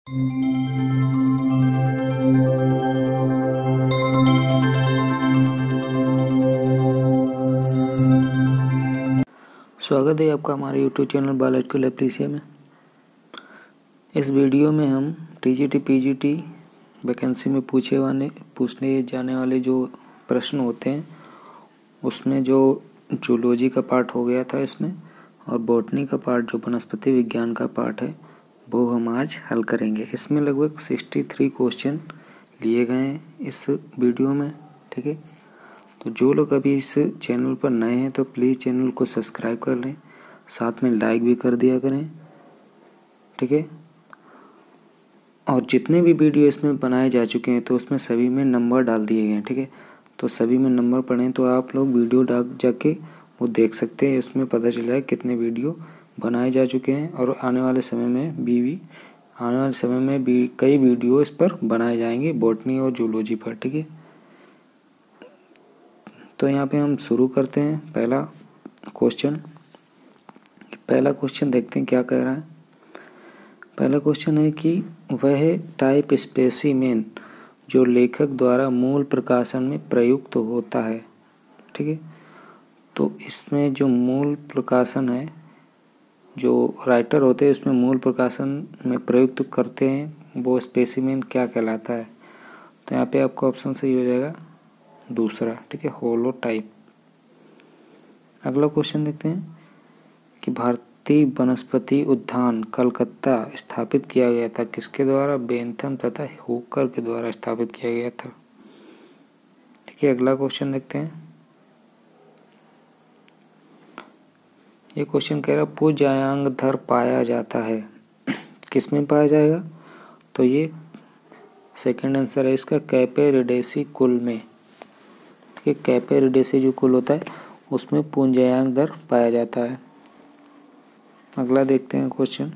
स्वागत है आपका हमारे YouTube चैनल बायोलॉजिकल एप्लीसिया में। इस वीडियो में हम टीजीटी पीजीटी वैकेंसी में पूछने जाने वाले जो प्रश्न होते हैं उसमें जो जूलॉजी का पार्ट हो गया था इसमें, और बॉटनी का पार्ट जो वनस्पति विज्ञान का पार्ट है वो हम आज हल करेंगे। इसमें लगभग 63 क्वेश्चन लिए गए हैं इस वीडियो में, ठीक है। तो जो लोग अभी इस चैनल पर नए हैं तो प्लीज़ चैनल को सब्सक्राइब कर लें, साथ में लाइक भी कर दिया करें, ठीक है। और जितने भी वीडियो इसमें बनाए जा चुके हैं तो उसमें सभी में नंबर डाल दिए गए हैं, ठीक है। तो सभी में नंबर पढ़ें तो आप लोग वीडियो जाके वो देख सकते हैं, उसमें पता चल जाए कितने वीडियो बनाए जा चुके हैं। और आने वाले समय में भी कई वीडियो इस पर बनाए जाएंगे बॉटनी और जूलॉजी पर, ठीक है। तो यहाँ पे हम शुरू करते हैं। पहला क्वेश्चन देखते हैं क्या कह रहा है। पहला क्वेश्चन है कि वह टाइप स्पेसिमेन जो लेखक द्वारा मूल प्रकाशन में प्रयुक्त होता है, ठीक है। तो इसमें जो मूल प्रकाशन है, जो राइटर होते हैं उसमें मूल प्रकाशन में प्रयुक्त करते हैं वो स्पेसिमेन क्या कहलाता है। तो यहाँ पे आपका ऑप्शन सही हो जाएगा दूसरा, ठीक है, होलोटाइप। अगला क्वेश्चन देखते हैं कि भारतीय वनस्पति उद्यान कलकत्ता स्थापित किया गया था किसके द्वारा? बेंथम तथा हुकर के द्वारा स्थापित किया गया था, ठीक है। अगला क्वेश्चन देखते हैं। ये क्वेश्चन कह रहा है पूज्यांगधर पाया जाता है किसमें पाया जाएगा? तो ये सेकंड आंसर है इसका, कैपेरिडेसी कुल में, ठीक है। कैपेरिडेसी जो कुल होता है उसमें पूज्यांगधर पाया जाता है। अगला देखते हैं क्वेश्चन।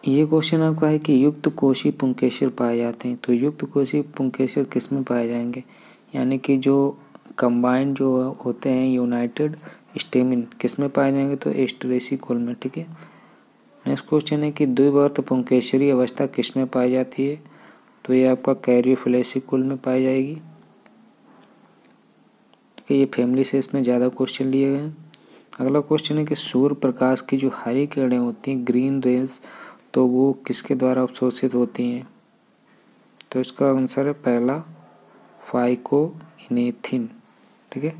ये क्वेश्चन आपका है कि युक्त कोशी पुंकेसर पाए जाते हैं। तो युक्त कोशी पुंकेसर किस में पाए जाएंगे? यानी कि जो कंबाइंड जो होते हैं यूनाइटेड स्टेमिन किस में पाए जाएंगे? तो एस्टरेसी कुल में, ठीक है। नेक्स्ट क्वेश्चन है कि द्विवर्त पुंकेसरी अवस्था किस में पाई जाती है? तो ये आपका कैरियोफिलेसी कुल में पाई जाएगी, ठीक है। ये फैमिली से इसमें ज़्यादा क्वेश्चन लिए गए हैं। अगला क्वेश्चन है कि सूर्य प्रकाश की जो हरी किरणें होती हैं ग्रीन रेज, तो वो किसके द्वारा अवशोषित होती हैं? तो इसका आंसर है पहला, फाइकोइनेथिन, ठीक है।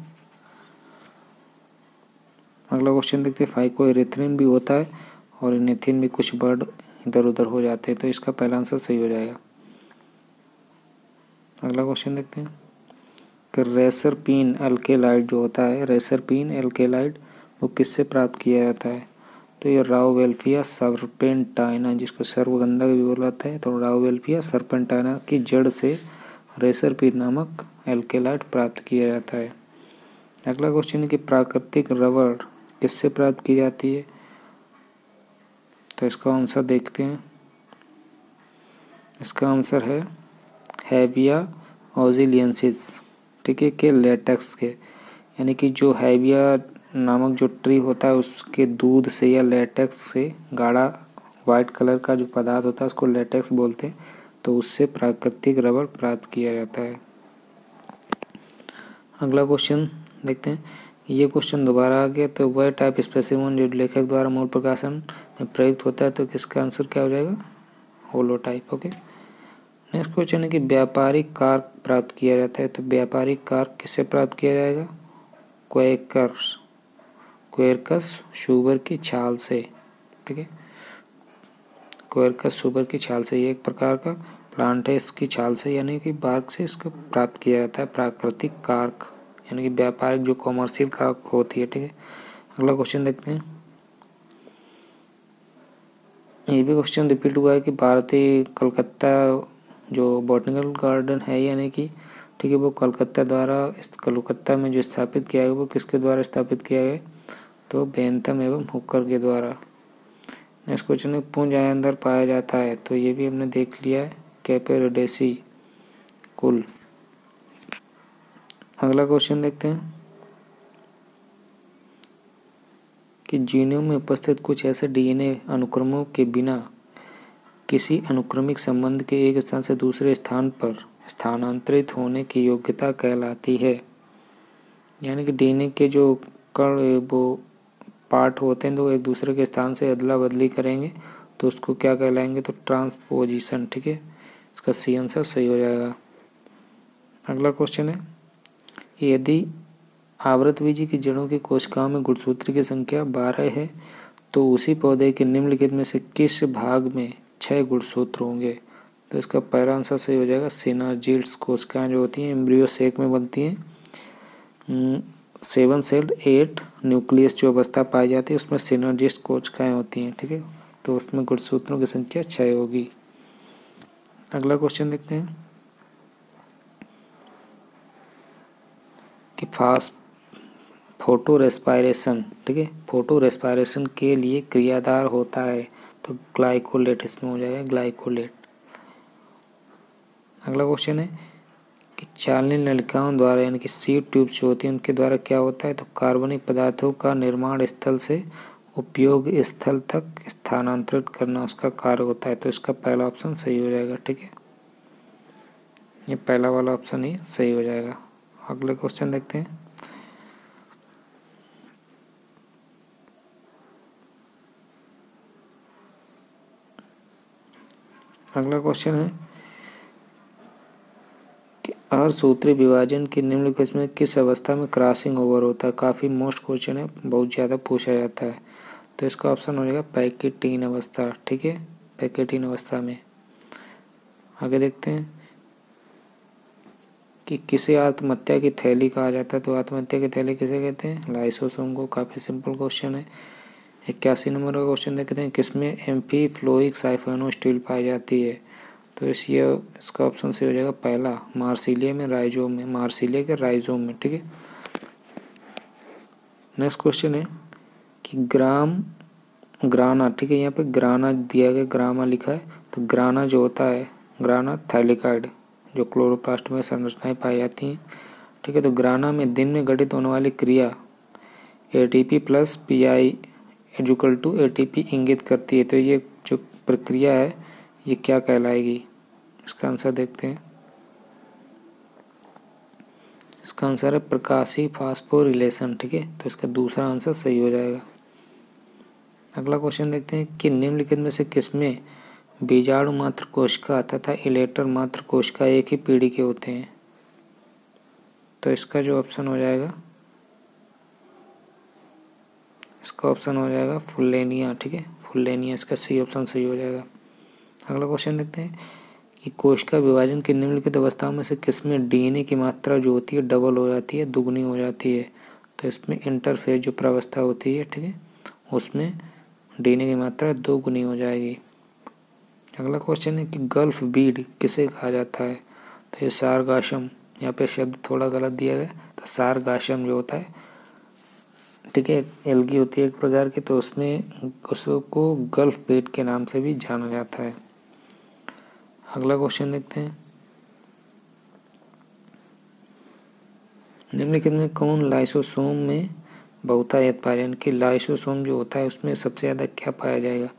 अगला क्वेश्चन देखते हैं। फाइकोइनेथिन भी होता है और इनेथिन भी, कुछ वर्ड इधर उधर हो जाते हैं, तो इसका पहला आंसर सही हो जाएगा। अगला क्वेश्चन देखते हैं कि रेसरपीन एल्केलाइड जो होता है, रेसरपीन एल्केलाइड वो किससे प्राप्त किया जाता है? तो ये राउवेल्फिया सर्पेंटाइना, जिसको सर्वगंधा भी बोला जाता है, तो राउवेल्फिया सर्पेंटाइना की जड़ से रेसरपीन नामक एल्केलाइड प्राप्त किया जाता है। अगला क्वेश्चन है कि प्राकृतिक रबड़ किससे प्राप्त की जाती है? तो इसका आंसर देखते हैं। इसका आंसर है हैविया ऑजिलियंसिस, ठीक है, के लेटेक्स के, यानी कि जो हैविया नामक जो ट्री होता है उसके दूध से या लेटेक्स से, गाढ़ा वाइट कलर का जो पदार्थ होता है उसको लेटेक्स बोलते हैं, तो उससे प्राकृतिक रबड़ प्राप्त किया जाता है। अगला क्वेश्चन देखते हैं। ये क्वेश्चन दोबारा आ गया, तो वह टाइप स्पेसिमेन जो लेखक द्वारा मूल प्रकाशन में प्रयुक्त होता है, तो किसका आंसर क्या हो जाएगा? Holotype, okay. नेक्स्ट क्वेश्चन है कि व्यापारिक कार्क प्राप्त किया जाता है। तो व्यापारिक कार्क किससे प्राप्त किया जाएगा? क्वेरकस शुगर की छाल से, ठीक है। क्वेरकस शुगर की छाल से, ये एक प्रकार का प्लांट है, इसकी छाल से यानी कि बार्क से इसको प्राप्त किया जाता है प्राकृतिक कार्क, यानी कि व्यापारिक जो कॉमर्शियल कार्क होती है, ठीक है। अगला क्वेश्चन देखते हैं। ये भी क्वेश्चन रिपीट हुआ है कि भारतीय कलकत्ता जो बॉटनिकल गार्डन है, यानी कि, ठीक है, वो कलकत्ता में जो स्थापित किया गया वो किसके द्वारा स्थापित किया गया? तो बेंथम एवं हुकर के द्वारा। नेक्स्ट क्वेश्चन है पुंज अंदर पाया जाता है। तो ये भी हमने देख लिया है, कैपेरिडेसी कुल। अगला क्वेश्चन देखते हैं। कि जीनोम में उपस्थित कुछ ऐसे डीएनए अनुक्रमों के बिना किसी अनुक्रमिक संबंध के एक स्थान से दूसरे स्थान पर स्थानांतरित होने की योग्यता कहलाती है। यानी कि डीएनए के जो कण वो पार्ट होते हैं तो एक दूसरे के स्थान से अदला बदली करेंगे तो उसको क्या कहलाएंगे, तो ट्रांसपोजिशन। ठीक है, इसका सी आंसर सही हो जाएगा। अगला क्वेश्चन है कि यदि आवृतबीजी की जड़ों की कोशिकाओं में गुणसूत्र की संख्या 12 है तो उसी पौधे के निम्नलिखित में से किस भाग में 6 गुणसूत्र होंगे। तो इसका पहला आंसर सही हो जाएगा सिनर्जिड्स कोशिकाएं जो होती हैं एम्ब्रियो सेक में बनती हैं। 7 सेल्ड 8 न्यूक्लियस जो अवस्था पाई जाती है उसमें सिनर्जिड्स कोशिकाएं होती हैं। ठीक है, तो उसमें गुणसूत्रों की संख्या 6 होगी। अगला क्वेश्चन देखते हैं कि फोटो रेस्पायरेशन। ठीक है, फोटो रेस्पायरेशन के लिए क्रियाधार होता है तो ग्लाइकोलेट इसमें हो जाएगा, ग्लाइकोलेट। अगला क्वेश्चन है कि चालनी नलिकाओं द्वारा यानी कि सीड ट्यूब्स जो होती हैं उनके द्वारा क्या होता है, तो कार्बनिक पदार्थों का निर्माण स्थल से उपयोग स्थल तक स्थानांतरित करना उसका कार्य होता है। तो इसका पहला ऑप्शन सही हो जाएगा। ठीक है, ये पहला वाला ऑप्शन ही सही हो जाएगा। अगले क्वेश्चन देखते हैं अगला क्वेश्चन है कि अर्धसूत्री विभाजन के निम्नलिखित में किस अवस्था में क्रॉसिंग ओवर होता है। काफ़ी मोस्ट क्वेश्चन है, बहुत ज़्यादा पूछा जाता है। तो इसका ऑप्शन हो जाएगा पैकेटीन अवस्था। ठीक है, पैकेटीन अवस्था में। आगे देखते हैं कि किसे आत्महत्या की थैली कहा जाता है। तो आत्महत्या की थैली किसे कहते हैं, लाइसोसोम को। काफ़ी सिंपल क्वेश्चन है। 81 नंबर का क्वेश्चन देखते हैं किसमें एम्फीफ्लोइक साइफोनो स्टील पाई जाती है। तो इसका ऑप्शन से हो जाएगा पहला, मार्सिलिया में, राइजोम में, मार्सिलिया के राइजोम में। ठीक है, नेक्स्ट क्वेश्चन है कि ग्राना। ठीक है, यहाँ पे ग्राना दिया गया, ग्रामा लिखा है। तो ग्राना जो होता है, ग्राना थैलिकाइड जो क्लोरोप्लास्ट में संरचनाएं पाई जाती हैं। ठीक है, तो ग्राना में दिन में घटित होने वाली क्रिया ATP प्लस PI = ATP इंगित करती है। तो ये जो प्रक्रिया है ये क्या कहलाएगी। इसका आंसर देखते हैं। इसका आंसर है प्रकाशीय फास्फोरिलेशन। ठीक है, तो इसका दूसरा आंसर सही हो जाएगा। अगला क्वेश्चन देखते हैं कि निम्नलिखित में से किसमें बीजाणु मात्र कोशिका तथा इलेटर मात्र कोशिका एक ही पीढ़ी के होते हैं। तो इसका जो ऑप्शन हो जाएगा, इसका ऑप्शन हो जाएगा फुल्लेनिया। ठीक है, फुल्लेनिया इसका सही ऑप्शन सही हो जाएगा। अगला क्वेश्चन देखते हैं कि कोशिका विभाजन की निम्नलिखित अवस्थाओं में से किसमें DNA की मात्रा जो होती है डबल हो जाती है, दुगनी हो जाती है। तो इसमें इंटरफेज जो प्रावस्था होती है, ठीक है, उसमें DNA की मात्रा 2 गुनी हो जाएगी। अगला क्वेश्चन है कि गल्फ बीड किसे कहा जाता है। तो ये सारगाशम, यहाँ पे शब्द थोड़ा गलत दिया गया। तो सारगाशम जो होता है, ठीक है, एल्गी होती है एक प्रकार की, तो उसमें उसको गल्फ बीड के नाम से भी जाना जाता है। अगला क्वेश्चन देखते हैं निम्नलिखित में कौन लाइसोसोम में बहुतायत पाया, यानी कि लाइसोसोम जो होता है उसमें सबसे ज़्यादा क्या पाया जाएगा।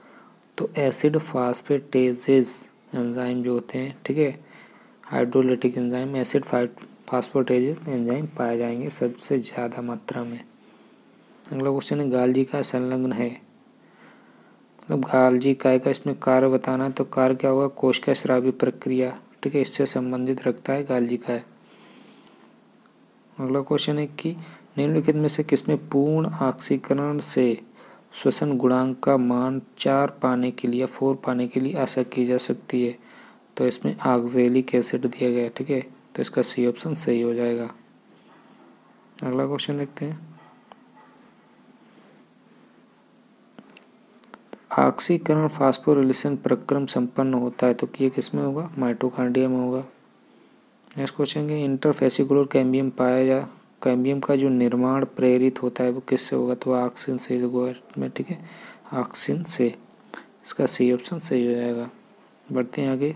तो एसिड फास्फेटेजेस एंजाइम जो होते हैं, ठीक है, हाइड्रोलिटिक एंजाइम, एसिड फास्फेटेजेस एंजाइम पाए जाएंगे सबसे ज़्यादा मात्रा में। अगला क्वेश्चन है गाल्जी का संलग्न है, मतलब गाल्जी काय का इसमें कार्य बताना है। तो कार्य क्या होगा, कोशिका स्रावी प्रक्रिया, ठीक है, इससे संबंधित रखता है गाल्जी काय। अगला क्वेश्चन है कि निम्नलिखित में से किसमें पूर्ण ऑक्सीकरण से श्वसन गुणांक का मान 4 पाने के लिए या 4 पाने के लिए आशा की जा सकती है। तो इसमें ऑक्जेलिक एसिड दिया गया है, ठीक है, तो इसका सी ऑप्शन सही हो जाएगा। अगला क्वेश्चन देखते हैं ऑक्सीकरण फास्फोरिलेशन प्रक्रम संपन्न होता है तो ये किसमें होगा, माइटोकॉन्ड्रिया में होगा। नेक्स्ट क्वेश्चन है इंटरफेसिकुलर कैम्बियम का जो निर्माण प्रेरित होता है वो किससे होगा। तो ऑक्सिन से होगा में, ठीक है, ऑक्सिन से, इसका सी ऑप्शन सही हो जाएगा। बढ़ते हैं आगे।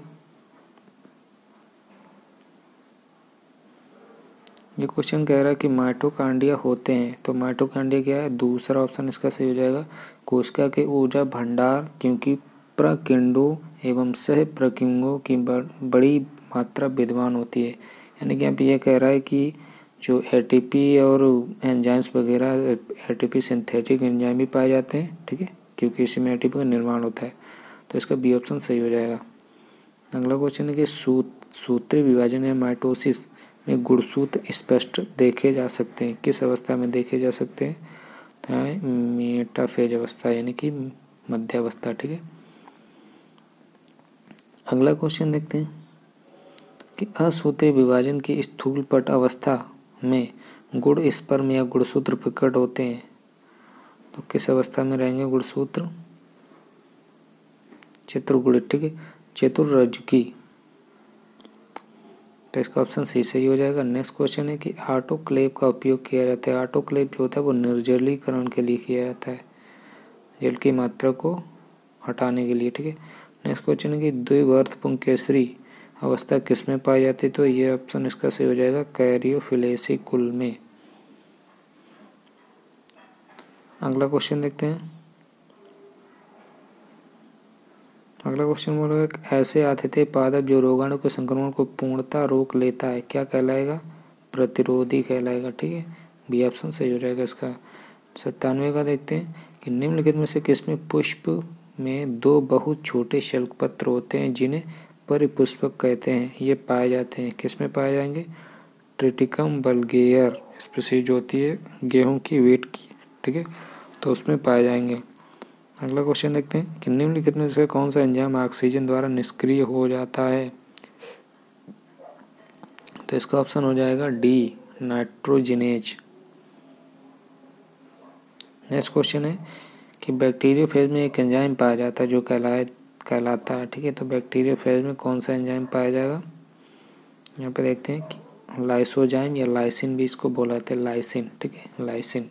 ये क्वेश्चन कह रहा है कि माइटोकॉन्ड्रिया होते हैं, तो माइटोकॉन्ड्रिया क्या है? दूसरा ऑप्शन इसका सही हो जाएगा, कोशिका के ऊर्जा भंडार, क्योंकि प्रकींडों एवं सह प्रकींडों की बड़ी मात्रा विद्यमान होती है। यानी कि यहाँ पे ये कह रहा है कि जो एटीपी और एंजाइम्स वगैरह, एटीपी सिंथेटिक एंजाइम भी पाए जाते हैं, ठीक है, क्योंकि इसी में एटीपी का निर्माण होता है, तो इसका बी ऑप्शन सही हो जाएगा। अगला क्वेश्चन है कि सूत्रीय विभाजन या माइटोसिस में गुणसूत्र स्पष्ट देखे जा सकते हैं, किस अवस्था में देखे जा सकते हैं? तो मेटाफेज अवस्था, यानी कि मध्यावस्था, ठीक है। अगला क्वेश्चन देखते हैं कि असूत्रीय विभाजन की स्थूलपट अवस्था में गुण स्पर्म या गुणसूत्र प्रकट होते हैं, तो किस अवस्था में रहेंगे गुणसूत्र? चतुर्गुणित, ठीक है, चतुर्रज्जुकी, तो इसका ऑप्शन सी सही हो जाएगा। नेक्स्ट क्वेश्चन है कि ऑटोक्लेव का उपयोग किया जाता है। ऑटोक्लेव जो होता है वो निर्जलीकरण के लिए किया जाता है, जल की मात्रा को हटाने के लिए, ठीक है। नेक्स्ट क्वेश्चन है कि द्विवर्त पुंकेसरी अवस्था किसमें पाई जाती है? तो ये ऑप्शन इसका सही हो जाएगा, कैरियोफिलेसी कुल में। अगला क्वेश्चन देखते हैं। अगला क्वेश्चन बोल रहा है ऐसे आतिथ्य पादप जो रोगाणु के संक्रमण को पूर्णतः रोक लेता है, क्या कहलाएगा? प्रतिरोधी कहलाएगा, ठीक है, बी ऑप्शन सही हो जाएगा इसका। 97 का देखते हैं कि निम्नलिखित में से किसमें पुष्प में दो बहुत छोटे शल्कपत्र होते हैं जिन्हें परिपुष्पक कहते हैं? ये पाए जाते हैं, किसमें पाए जाएंगे? ट्रिटिकम वल्गेयर स्पीशीज जो होती है गेहूं की वेट की, ठीक है, तो उसमें पाए जाएंगे। अगला क्वेश्चन देखते हैं कि निम्नलिखित में से कौन सा एंजाइम ऑक्सीजन द्वारा निष्क्रिय हो जाता है? तो इसका ऑप्शन हो जाएगा डी, नाइट्रोजिनेज। नेक्स्ट क्वेश्चन है कि बैक्टीरियोफेज में एक एंजाइम पाया जाता है जो कहलाता है, ठीक है, तो बैक्टीरियोफेज में कौन सा एंजाइम पाया जाएगा? यहाँ पे देखते हैं कि लाइसोजाइम या लाइसिन भी इसको बोला जाता है, लाइसिन, ठीक है, लाइसिन,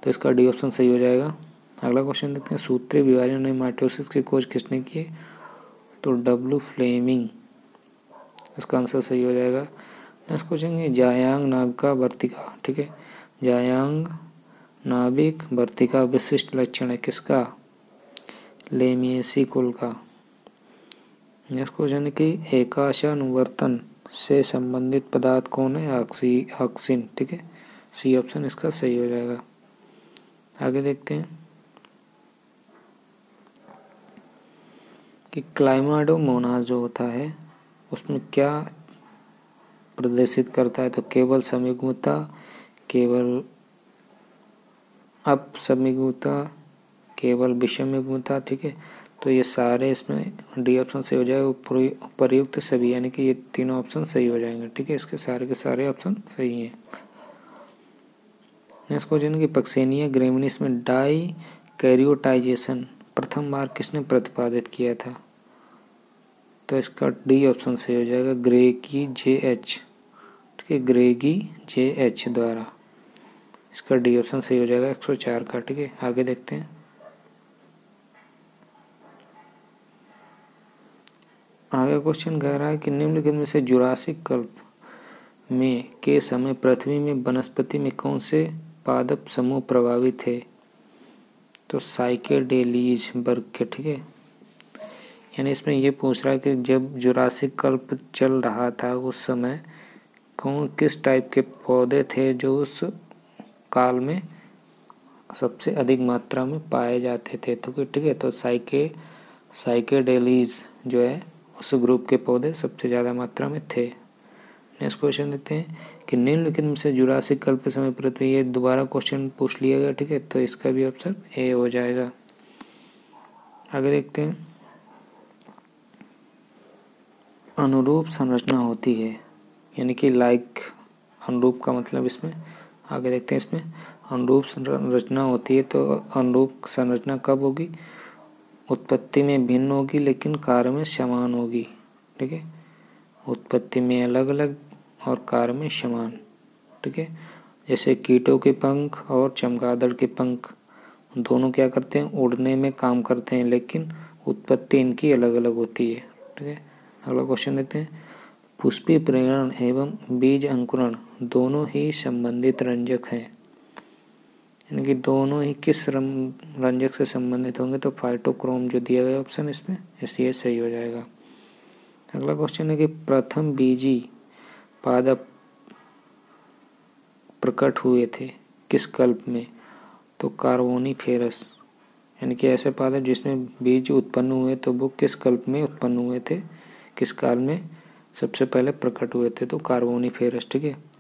तो इसका डी ऑप्शन सही हो जाएगा। अगला क्वेश्चन देखते हैं सूत्रीय विभाजन में माइटोसिस की खोज किसने की? तो डब्ल्यू फ्लेमिंग, इसका आंसर सही हो जाएगा। नेक्स्ट क्वेश्चन है जायांग नाभिका वर्तिका, ठीक है, जायांग नाभिक वर्तिका विशिष्ट लक्षण है किसका? लेमिएसी कुल का। नेक्स्ट क्वेश्चन है कि एकाशानुवर्तन से संबंधित पदार्थ कौन है? ऑक्सीन, ठीक है, सी ऑप्शन इसका सही हो जाएगा। आगे देखते हैं कि क्लाइमाडोमोनास जो होता है उसमें क्या प्रदर्शित करता है? तो केवल समयुग्मता, केवल अपसमयुग्मता, केवल विषमयुग्मता, ठीक है, तो ये सारे इसमें डी ऑप्शन सही हो जाएगा, उपर्युक्त सभी, यानी कि ये तीनों ऑप्शन सही हो जाएंगे, ठीक है, इसके सारे के सारे ऑप्शन सही हैं। नेक्स्ट क्वेश्चन है कि पक्सेनिया ग्रेमिनिस में डाई कैरियोटाइजेशन प्रथम बार किसने प्रतिपादित किया था? तो इसका डी ऑप्शन सही हो जाएगा, ग्रेगी जे.एच, ठीक है, ग्रेगी जे.एच द्वारा, इसका डी ऑप्शन सही हो जाएगा 104 का, ठीक है। आगे देखते हैं। आगे क्वेश्चन कह रहा है कि निम्नलिखित में से जुरासिक कल्प में के समय पृथ्वी में वनस्पति में कौन से पादप समूह प्रभावित थे? तो साइकेडेलीज वर्ग के, ठीक है, यानी इसमें ये पूछ रहा है कि जब जुरासिक कल्प चल रहा था उस समय किस टाइप के पौधे थे जो उस काल में सबसे अधिक मात्रा में पाए जाते थे? तो ठीक है, तो साइकेडेलीज जो है उस ग्रुप के पौधे सबसे ज़्यादा मात्रा में थे। नेक्स्ट क्वेश्चन देते हैं कि निम्नलिखित में से जुरासिक कल्प के समय पृथ्वी, ये दोबारा क्वेश्चन पूछ लिया गया, ठीक है, तो इसका भी ऑप्शन ए हो जाएगा। आगे देखते हैं। अनुरूप संरचना होती है, यानी कि अनुरूप का मतलब इसमें आगे देखते हैं। इसमें अनुरूप संरचना होती है, तो अनुरूप संरचना कब होगी? उत्पत्ति में भिन्न होगी लेकिन कार्य में समान होगी, ठीक है, उत्पत्ति में अलग अलग और कार्य में समान, ठीक है। जैसे कीटों के पंख और चमगादड़ के पंख दोनों क्या करते हैं? उड़ने में काम करते हैं, लेकिन उत्पत्ति इनकी अलग अलग होती है, ठीक है। अगला क्वेश्चन देखते हैं। पुष्पीय प्रजनन एवं बीज अंकुरण दोनों ही संबंधित रंजक हैं, यानी कि दोनों ही किस रंजक से संबंधित होंगे, तो फाइटोक्रोम जो दिया गया ऑप्शन इसमें, इसलिए सही हो जाएगा। अगला क्वेश्चन है कि प्रथम बीजी पादप प्रकट हुए थे किस कल्प में, तो कार्बोनीफेरस, यानी कि ऐसे पादप जिसमें बीज उत्पन्न हुए तो वो किस कल्प में उत्पन्न हुए थे, किस काल में सबसे पहले प्रकट हुए थे, तो कार्बोनीफेरस। ठीक है,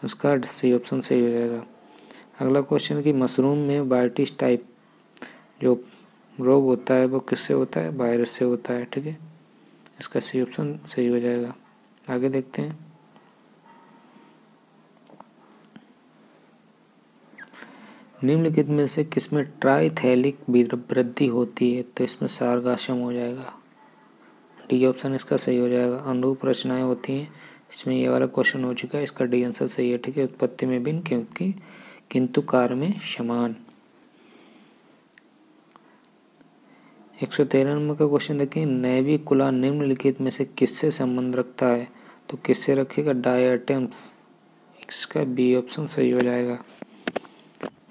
इसका सी ऑप्शन सही हो जाएगा। अगला क्वेश्चन है कि मशरूम में वाइटिस टाइप जो रोग होता है वो किससे होता है, वायरस से होता है। ठीक है, इसका सी ऑप्शन सही हो जाएगा। आगे देखते हैं। निम्नलिखित में से किसमें ट्राइथैलिक वृद्धि होती है, तो इसमें सारगासम हो जाएगा। डी ऑप्शन इसका सही हो जाएगा। अनुरूप रचनाएं होती हैं, इसमें ये वाला क्वेश्चन हो चुका है, इसका डी आंसर सही है। ठीक है, उत्पत्ति में भिन्न क्योंकि किंतु कार्य में समान। 113 नंबर का क्वेश्चन देखिए, नेविकुला निम्नलिखित में से किससे संबंध रखता है, तो किससे रखेगा, डायटम्स। इसका बी ऑप्शन सही हो जाएगा।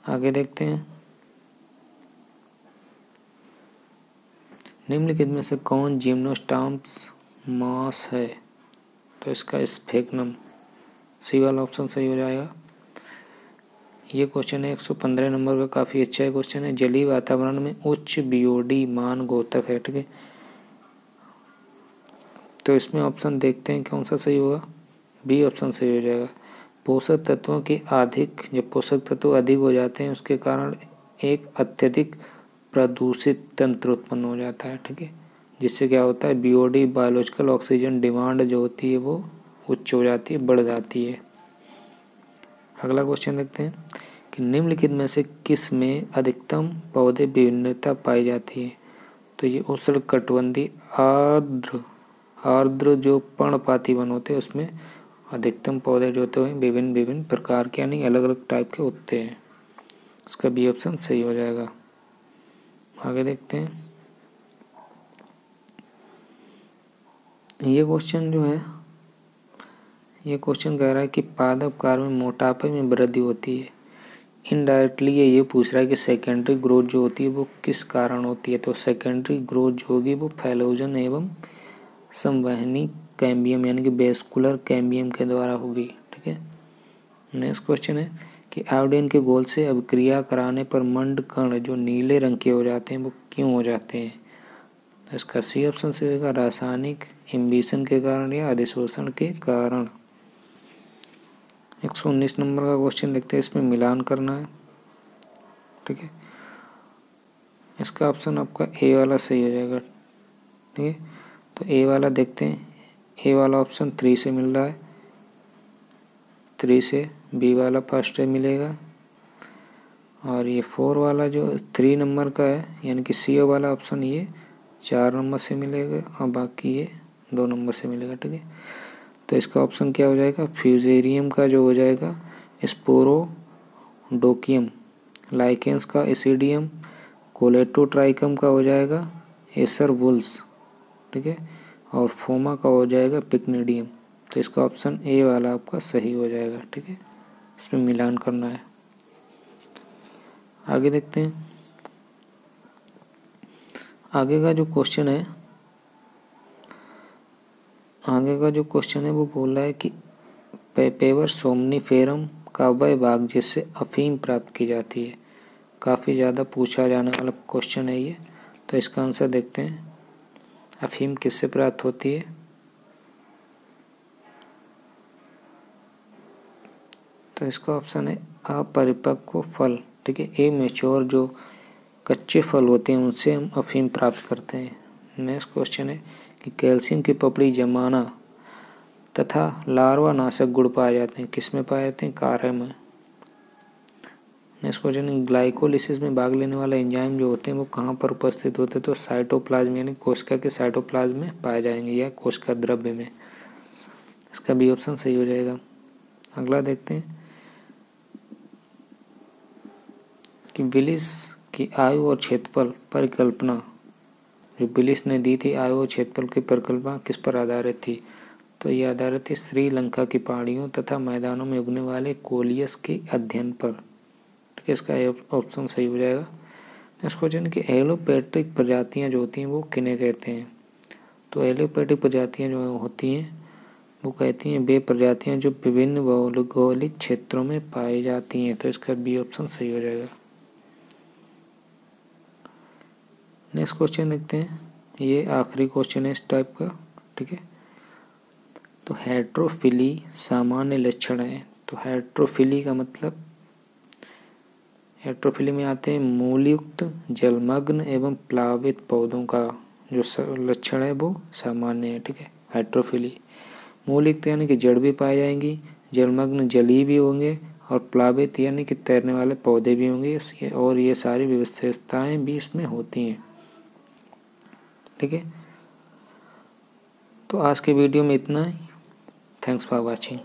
आगे देखते हैं। निम्नलिखित में से कौन जिम्नोस्पर्म्स मास है, तो इसका स्फेग्नम, सी वाला ऑप्शन सही हो जाएगा। ये क्वेश्चन है 115 नंबर का, काफ़ी अच्छा है क्वेश्चन है। जलीय वातावरण में उच्च बीओडी मान घातक है। ठीक है, तो इसमें ऑप्शन देखते हैं कौन सा सही होगा, बी ऑप्शन सही हो जाएगा। पोषक तत्वों की अधिक, जब पोषक तत्व अधिक हो जाते हैं उसके कारण एक अत्यधिक प्रदूषित तंत्र उत्पन्न हो जाता है। ठीक है, जिससे क्या होता है, बीओडी बायोलॉजिकल ऑक्सीजन डिमांड जो होती है वो उच्च हो जाती है, बढ़ जाती है। अगला क्वेश्चन देखते हैं कि निम्नलिखित में से किस में अधिकतम पौधे विभिन्नता पाई जाती है, तो ये उष्णकटिबंधीय आर्द्र जो पर्णपाती वन होते हैं उसमें अधिकतम पौधे जो होते हैं विभिन्न विभिन्न प्रकार के, यानी अलग अलग टाइप के होते हैं। इसका बी ऑप्शन सही हो जाएगा। आगे देखते हैं। ये क्वेश्चन जो है, ये क्वेश्चन कह रहा है कि पादप कार्य में मोटापे में वृद्धि होती है। इनडायरेक्टली ये पूछ रहा है कि सेकेंडरी ग्रोथ जो होती है वो किस कारण होती है, तो सेकेंडरी ग्रोथ जो होगी वो फैलोजन एवं संवहनी कैम्बियम यानी कि वेस्कुलर कैम्बियम के द्वारा होगी। ठीक है, नेक्स्ट क्वेश्चन है कि आयोडीन के घोल से अभिक्रिया कराने पर मंड कण जो नीले रंग के हो जाते हैं वो क्यों हो जाते हैं, तो इसका सी ऑप्शन से होगा, रासायनिक इम्बिशन के कारण या अधिशोषण के कारण। 119 नंबर का क्वेश्चन देखते हैं, इसमें मिलान करना है। ठीक है, इसका ऑप्शन आपका ए वाला सही हो जाएगा। ठीक है, तो ए वाला देखते हैं। ए वाला ऑप्शन 3 से मिल रहा है, 3 से। बी वाला फर्स्ट से मिलेगा, और ये 4 वाला जो 3 नंबर का है यानी कि सी वाला ऑप्शन ये 4 नंबर से मिलेगा, और बाकी ये 2 नंबर से मिलेगा। ठीक है, तो इसका ऑप्शन क्या हो जाएगा, फ्यूजेरियम का जो हो जाएगा स्पोरोडोकियम, लाइकेंस का एसिडियम, कोलेटोट्राइकम का हो जाएगा एसर वुल्स। ठीक है, और फोमा का हो जाएगा पिक्निडियम। तो इसका ऑप्शन ए वाला आपका सही हो जाएगा। ठीक है, इसमें मिलान करना है। आगे देखते हैं। आगे का जो क्वेश्चन है वो बोल रहा है कि पेपेवर सोमनीफेरम का वह भाग जिससे अफीम प्राप्त की जाती है। काफ़ी ज़्यादा पूछा जाने वाला क्वेश्चन है ये, तो इसका आंसर देखते हैं। अफीम किससे प्राप्त होती है, तो इसका ऑप्शन है अपरिपक्व फल। ठीक है, ए मैच्योर जो कच्चे फल होते हैं उनसे हम अफीम प्राप्त करते हैं। नेक्स्ट क्वेश्चन है कि कैल्शियम की पपड़ी जमाना तथा लार्वा नाशक गुण पाए जाते हैं, किस में पाए जाते हैं, कार्य में। नेक्स्ट क्वेश्चन है ग्लाइकोलिसिस में भाग लेने वाला एंजाइम जो होते हैं वो कहाँ पर उपस्थित होते हैं, तो साइटोप्लाज्म यानी कोशिका के साइटोप्लाज्म में पाए जाएंगे या कोशिका द्रव्य में। इसका बी ऑप्शन सही हो जाएगा। अगला देखते हैं कि विलिस की आयु और क्षेत्रफल परिकल्पना, जो विलिस ने दी थी आयु और क्षेत्रफल की परिकल्पना किस पर आधारित थी, तो ये आधारित है श्रीलंका की पहाड़ियों तथा मैदानों में उगने वाले कोलियस के अध्ययन पर। ठीक है, इसका ऑप्शन सही हो जाएगा। नेक्स्ट क्वेश्चन कि एलोपैट्रिक प्रजातियां जो होती हैं वो किन्हें कहते हैं। तो एलोपैट्रिक प्रजातियां जो होती हैं वो कहती हैं वे प्रजातियां जो विभिन्न भौगोलिक क्षेत्रों में पाई जाती हैं। तो इसका बी ऑप्शन सही हो जाएगा। नेक्स्ट क्वेश्चन देखते हैं, ये आखिरी क्वेश्चन है इस टाइप का। ठीक है, तो हेट्रोफिली सामान्य लक्षण है। तो हेट्रोफिली का मतलब, हेट्रोफिली में आते हैं मूलयुक्त, जलमग्न एवं प्लावित पौधों का जो लक्षण है वो सामान्य है। ठीक है, हेट्रोफिली मूलयुक्त यानी कि जड़ भी पाई जाएंगी, जलमग्न जलीय भी होंगे, और प्लावित यानी कि तैरने वाले पौधे भी होंगे, और ये सारी विशेषताएं भी इसमें होती हैं। ठीक है, तो आज के वीडियो में इतना ही। Thanks for watching.